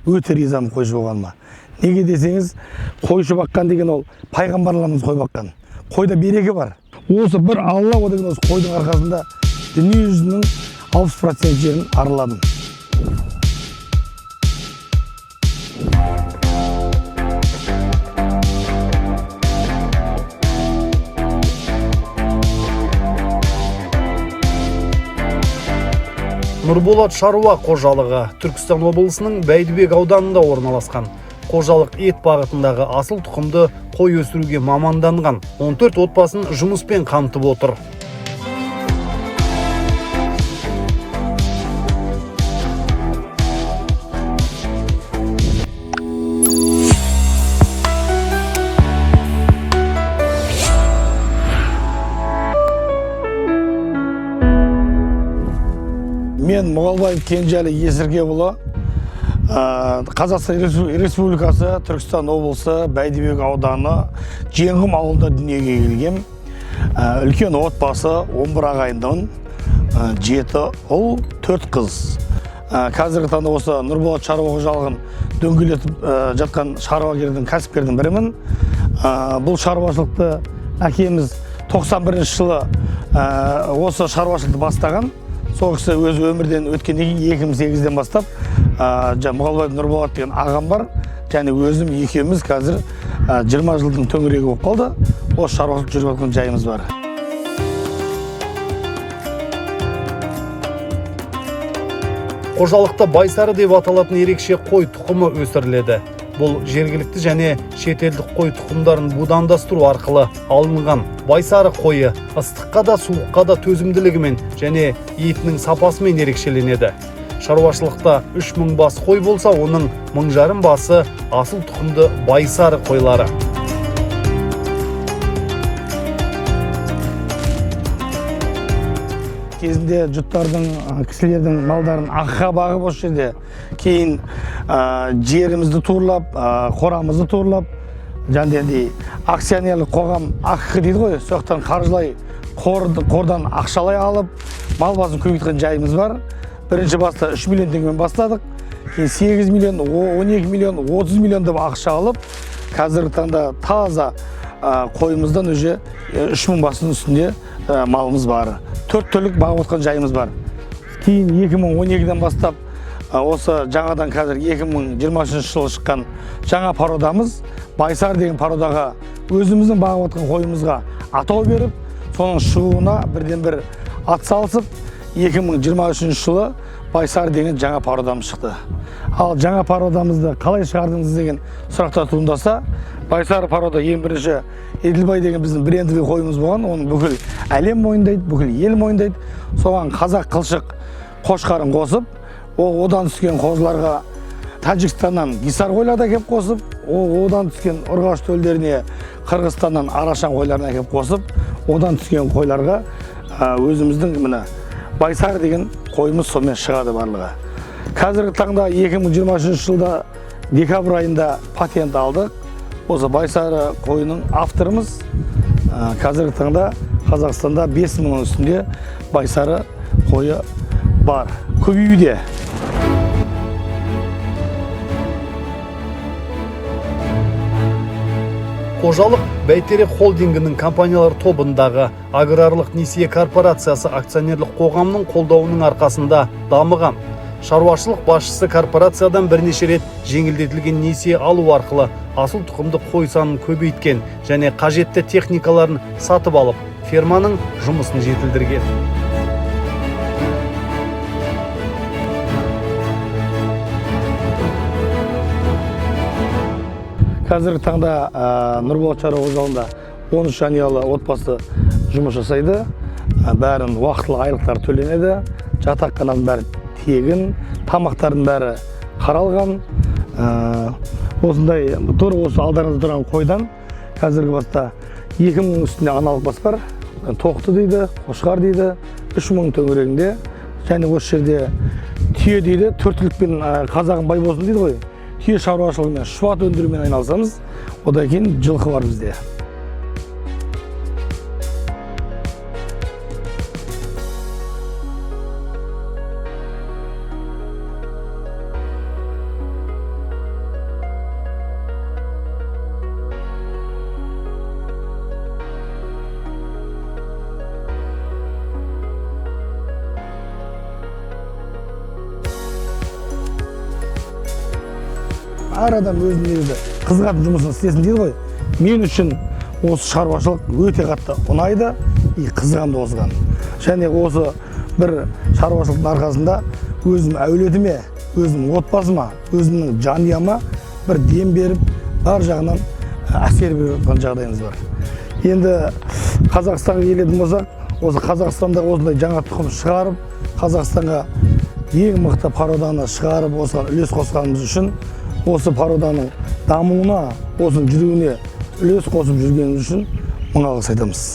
өте ризамын қойшы болғаныма. Неге десеңіз, қойшы баққан деген ол пайғамбарларымыз қой баққан. Қойда береке бар. Осы бір Алла о деген осы қойдың арқасында дүние жүзінің 60% жерін араладым. Нұрболат шаруа қожалығы Түркістан облысының Бәйдібек ауданында орналасқан. Қожалық ет бағытындағы асыл тұқымды қой өсіруге маманданған 14 отбасын жұмыспен қамтып отыр. Мен Мұғалбаев Кенжәлі Есіркеұлы, Қазақстан Республикасы, Түркістан облысы, Бәйдібек ауданы, Жеңғым ауылында дүниеге келгем. Үлкен отбасы, 11 ағайындымын, 7 ұл, 4 қыз. Қазіргі таңда осы Нұрболат шаруа қожалығын дөңгелетіп жатқан шаруагердің кәсіпкердің бірімін. Бұл шаруашылықты әкеміз 91 жылы осы шаруашылықты бастаған. Сол кісі өз өмірден өткеннен кейін 2008-ден бастап Мұғалбаев Нұрболат деген ағам бар, және өзім екеуміз қазір 20 жылдың төңірегі болып қалды. Осы шаруашылық жүріп жатқан жайымыз бар. Қожалықта байсары деп аталатын ерекше қой тұқымы өсіріледі. Бұл жергілікті және шетелдік қой тұқымдарын будандастыру арқылы алынған байсары қойы ыстыққа да суыққа да төзімділігімен және етінің сапасымен ерекшеленеді. Шаруашылықта 3000 бас қой болса, оның 1500 басы асыл тұқымды байсары қойлары. Кезінде жұттардың, кісілердің малдарын аққа бағып осы жерде, кейін жерімізді турлап, қорамызды турлап, жаңденде акционерлік қоғам аққы дейді ғой, соқтан қаржылай қордан ақшалай алып, мал басын көбейткен жайымыз бар. Бірінші баста 3 миллион теңгемен бастадық, кейін 8 миллион, 12 миллион, 30 миллион деп ақша алып, қазіргі таңда таза қойымыздан уже 3000 басының үстінде малымыз бар. 4 түлік бағып отқан жайымыз бар. Кейін 2012-ден бастап осы жаңадан қазір 2023 жылы шыққан жаңа пародамыз, байсар деген пародаға өзіміздің бағып отқан қойымызға атау беріп, соның шығуына бірден бір ат салысып, 2023 жылы байсар деген жаңа пародамыз шықты. Ал жаңа пародамызды қалай шығардыңыз деген сұрақтар туындаса, байсар парода ең бірінші Еділбай деген біздің брендовый қойымыз болған, оны бүкіл әлем мойындайды, бүкіл ел мойындайды. Соған қазақ қылшық қошқарын қосып, одан түскен қозыларға Тәжікстаннан Гисар қойларды әкеп қосып, одан түскен ұрғаш төлдеріне Қырғызстаннан Арашан қойларын әкеп қосып, одан түскен қойларға өзіміздің міне байсар деген қойымыз сонымен шығады барлығы. Қазіргі таңда 2023 жылда декабрь айында патент алдық. Осы байсары қойының авторымыз. Қазіргі таңда Қазақстанда 5000-нің үстінде байсары қойы бар. Көбеюде. Қожалық Бәйтерек холдингінің компаниялар тобындағы аграрлық несие корпорациясы акционерлік қоғамның қолдауының арқасында дамыған. Шаруашылық басшысы корпорациядан бірнеше рет жеңілдетілген несие алу арқылы асыл тұқымды қой санын көбейткен және қажетті техникаларын сатып алып, ферманың жұмысын жетілдірген. Қазіргі таңда Нұрболат шаруа қожалығында 13 жанұялы отбасы жұмыс жасайды. Бәрін уақытылы айлықтар төленеді. Жатақхананың бәрі тегін, тамақтардың бәрі қаралған. Осындай осы алдарыңызда тұрған қойдан қазіргі баста 2000 үстінде аналық бас бар. Тоқты дейді, қошқар дейді, 3000 төңірегінде. Және осы жерде түйе дейді, 4 түлікпен қазағын бай болсын дейді ғой. Түйе шаруашылығымен, шұбат өндірумен айналысамыз. Одан кейін жылқы бар бізде. әр адам өзінің негізі қызығатын жұмысын істесін дейді ғой. Мен үшін осы шаруашылық өте қатты ұнайды и қызығам да осыған. Және осы бір шаруашылықтың арқасында өзім әулетіме, өзім отбасыма, өзімнің жанұяма бір дем беріп, бар жағынан әсер беріп жатқан жағдайымыз бар. Енді Қазақстанға келетін болсақ, осы Қазақстанда осындай жаңа тұқым шығарып, Қазақстанға ең мықты породаны шығарып, осыған үлес қосқанымыз үшін, осы породаның дамуына, осының жүруіне үлес қосып жүргеніміз үшін мың алғыс айтамыз.